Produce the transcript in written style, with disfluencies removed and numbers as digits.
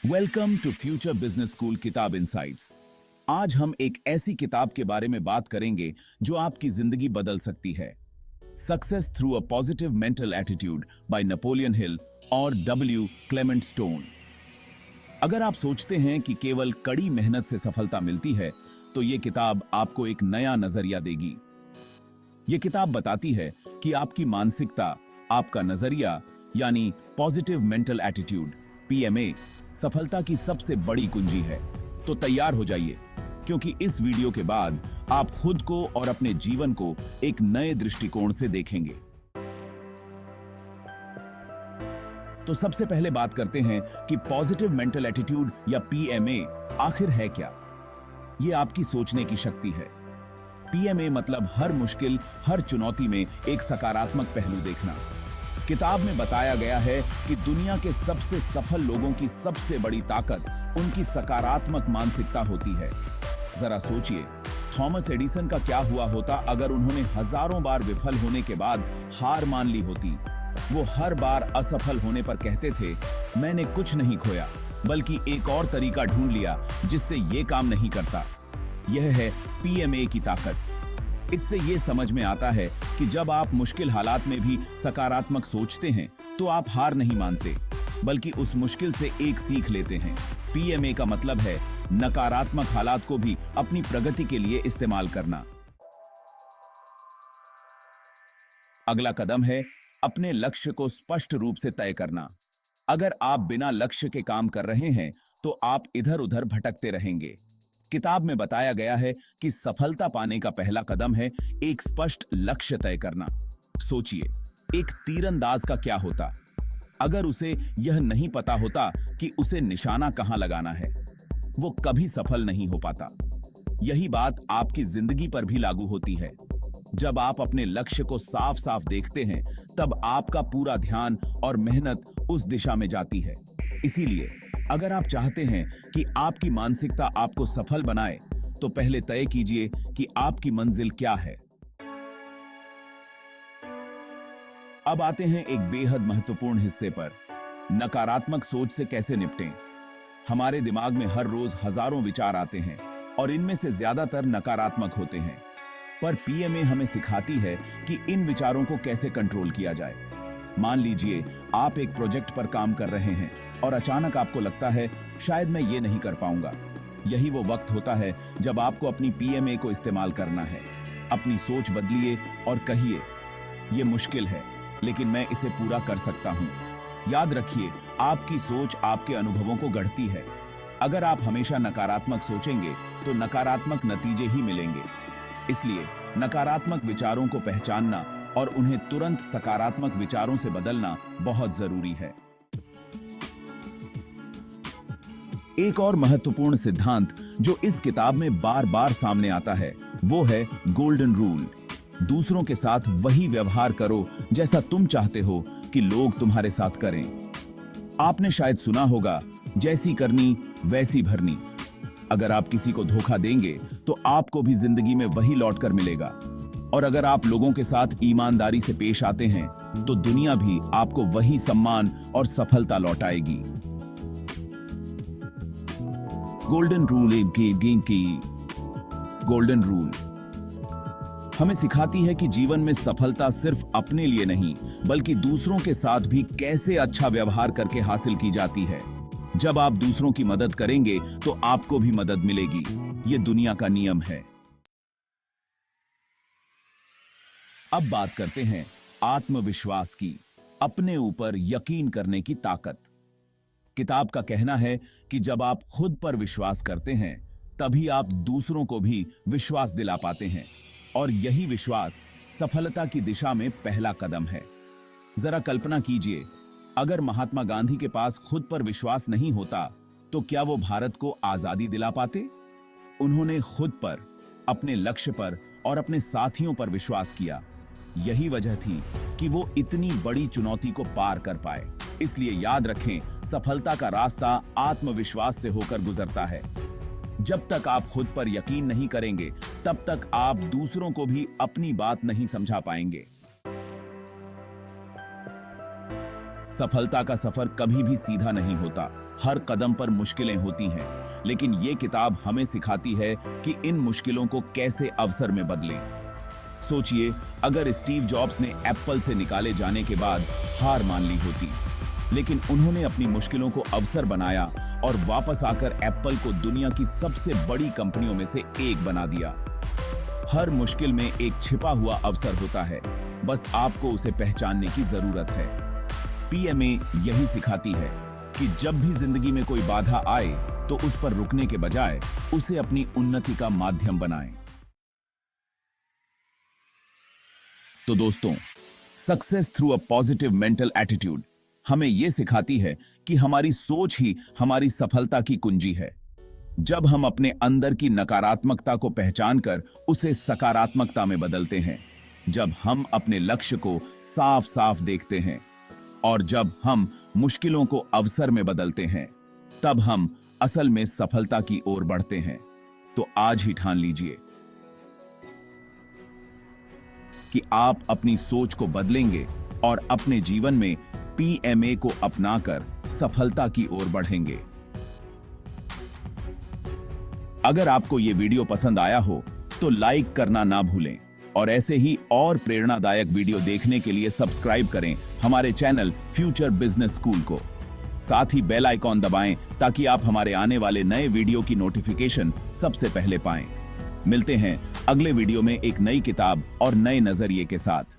Welcome to future business school Kitab insights. आज हम एक ऐसी किताब के बारे में बात करेंगे जो आपकी जिंदगी बदल सकती है। Success through a positive mental attitude bye Napoleon Hill और डब्ल्यू क्लेमेंट स्टोन। अगर आप सोचते हैं कि केवल कड़ी मेहनत से सफलता मिलती है, तो ये किताब आपको एक नया नजरिया देगी। ये किताब बताती है कि आपकी मानसिकता, आपका नजरिया यानी पॉजिटिव मेंटल एटीट्यूड (पीएमए) सफलता की सबसे बड़ी कुंजी है। तो तैयार हो जाइए, क्योंकि इस वीडियो के बाद आप खुद को और अपने जीवन को एक नए दृष्टिकोण से देखेंगे। तो सबसे पहले बात करते हैं कि पॉजिटिव मेंटल एटीट्यूड या पीएमए आखिर है क्या। यह आपकी सोचने की शक्ति है। पीएमए मतलब हर मुश्किल, हर चुनौती में एक सकारात्मक पहलू देखना। किताब में बताया गया है कि दुनिया के सबसे सफल लोगों की सबसे बड़ी ताकत उनकी सकारात्मक मानसिकता होती है। जरा सोचिए, थॉमस एडिसन का क्या हुआ होता अगर उन्होंने हजारों बार विफल होने के बाद हार मान ली होती। वो हर बार असफल होने पर कहते थे, मैंने कुछ नहीं खोया, बल्कि एक और तरीका ढूंढ लिया जिससे ये काम नहीं करता। यह है पीएमए की ताकत। इससे ये समझ में आता है कि जब आप मुश्किल हालात में भी सकारात्मक सोचते हैं, तो आप हार नहीं मानते, बल्कि उस मुश्किल से एक सीख लेते हैं। पीएमए का मतलब है नकारात्मक हालात को भी अपनी प्रगति के लिए इस्तेमाल करना। अगला कदम है अपने लक्ष्य को स्पष्ट रूप से तय करना। अगर आप बिना लक्ष्य के काम कर रहे हैं, तो आप इधर उधर भटकते रहेंगे। किताब में बताया गया है कि सफलता पाने का पहला कदम है एक स्पष्ट लक्ष्य तय करना। सोचिए, एक तीरंदाज का क्या होता अगर उसे यह नहीं पता होता कि उसे निशाना कहां लगाना है? वो कभी सफल नहीं हो पाता। यही बात आपकी जिंदगी पर भी लागू होती है। जब आप अपने लक्ष्य को साफ साफ देखते हैं, तब आपका पूरा ध्यान और मेहनत उस दिशा में जाती है। इसीलिए अगर आप चाहते हैं कि आपकी मानसिकता आपको सफल बनाए, तो पहले तय कीजिए कि आपकी मंजिल क्या है। अब आते हैं एक बेहद महत्वपूर्ण हिस्से पर, नकारात्मक सोच से कैसे निपटें। हमारे दिमाग में हर रोज हजारों विचार आते हैं और इनमें से ज्यादातर नकारात्मक होते हैं। पर पीएमए हमें सिखाती है कि इन विचारों को कैसे कंट्रोल किया जाए। मान लीजिए आप एक प्रोजेक्ट पर काम कर रहे हैं और अचानक आपको लगता है, शायद मैं ये नहीं कर पाऊंगा। यही वो वक्त होता है जब आपको अपनी पीएमए को इस्तेमाल करना है। अपनी सोच बदलिए और कहिए, ये मुश्किल है, लेकिन मैं इसे पूरा कर सकता हूं। याद रखिए, आपकी सोच आपके अनुभवों को गढ़ती है। अगर आप हमेशा नकारात्मक सोचेंगे, तो नकारात्मक नतीजे ही मिलेंगे। इसलिए नकारात्मक विचारों को पहचानना और उन्हें तुरंत सकारात्मक विचारों से बदलना बहुत जरूरी है। एक और महत्वपूर्ण सिद्धांत जो इस किताब में बार बार सामने आता है, वो है गोल्डन रूल। दूसरों के साथ वही व्यवहार करो जैसा तुम चाहते हो कि लोग तुम्हारे साथ करें। आपने शायद सुना होगा, जैसी करनी वैसी भरनी। अगर आप किसी को धोखा देंगे, तो आपको भी जिंदगी में वही लौट कर मिलेगा। और अगर आप लोगों के साथ ईमानदारी से पेश आते हैं, तो दुनिया भी आपको वही सम्मान और सफलता लौटाएगी। गोल्डन रूल गोल्डन रूल हमें सिखाती है कि जीवन में सफलता सिर्फ अपने लिए नहीं, बल्कि दूसरों के साथ भी कैसे अच्छा व्यवहार करके हासिल की जाती है। जब आप दूसरों की मदद करेंगे, तो आपको भी मदद मिलेगी। ये दुनिया का नियम है। अब बात करते हैं आत्मविश्वास की, अपने ऊपर यकीन करने की ताकत। किताब का कहना है कि जब आप खुद पर विश्वास करते हैं, तभी आप दूसरों को भी विश्वास दिला पाते हैं, और यही विश्वास सफलता की दिशा में पहला कदम है। जरा कल्पना कीजिए, अगर महात्मा गांधी के पास खुद पर विश्वास नहीं होता, तो क्या वो भारत को आजादी दिला पाते? उन्होंने खुद पर, अपने लक्ष्य पर और अपने साथियों पर विश्वास किया। यही वजह थी कि वो इतनी बड़ी चुनौती को पार कर पाए। इसलिए याद रखें, सफलता का रास्ता आत्मविश्वास से होकर गुजरता है। जब तक आप खुद पर यकीन नहीं करेंगे, तब तक आप दूसरों को भी अपनी बात नहीं समझा पाएंगे। सफलता का सफर कभी भी सीधा नहीं होता, हर कदम पर मुश्किलें होती हैं, लेकिन ये किताब हमें सिखाती है कि इन मुश्किलों को कैसे अवसर में बदलें। सोचिए, अगर स्टीव जॉब्स ने एप्पल से निकाले जाने के बाद हार मान ली होती, लेकिन उन्होंने अपनी मुश्किलों को अवसर बनाया और वापस आकर एप्पल को दुनिया की सबसे बड़ी कंपनियों में से एक बना दिया। हर मुश्किल में एक छिपा हुआ अवसर होता है, बस आपको उसे पहचानने की जरूरत है। पीएमए यही सिखाती है कि जब भी जिंदगी में कोई बाधा आए तो उस पर रुकने के बजाय उसे अपनी उन्नति का माध्यम बनाएं। तो दोस्तों, success through a positive mental attitude हमें यह सिखाती है कि हमारी सोच ही हमारी सफलता की कुंजी है। जब हम अपने अंदर की नकारात्मकता को पहचानकर उसे सकारात्मकता में बदलते हैं, जब हम अपने लक्ष्य को साफ साफ देखते हैं और जब हम मुश्किलों को अवसर में बदलते हैं, तब हम असल में सफलता की ओर बढ़ते हैं। तो आज ही ठान लीजिए कि आप अपनी सोच को बदलेंगे और अपने जीवन में पीएमए को अपनाकर सफलता की ओर बढ़ेंगे। अगर आपको यह वीडियो पसंद आया हो तो लाइक करना ना भूलें और ऐसे ही और प्रेरणादायक वीडियो देखने के लिए सब्सक्राइब करें हमारे चैनल फ्यूचर बिजनेस स्कूल को। साथ ही बेल आइकॉन दबाएं ताकि आप हमारे आने वाले नए वीडियो की नोटिफिकेशन सबसे पहले पाएं। मिलते हैं अगले वीडियो में एक नई किताब और नए नजरिए के साथ।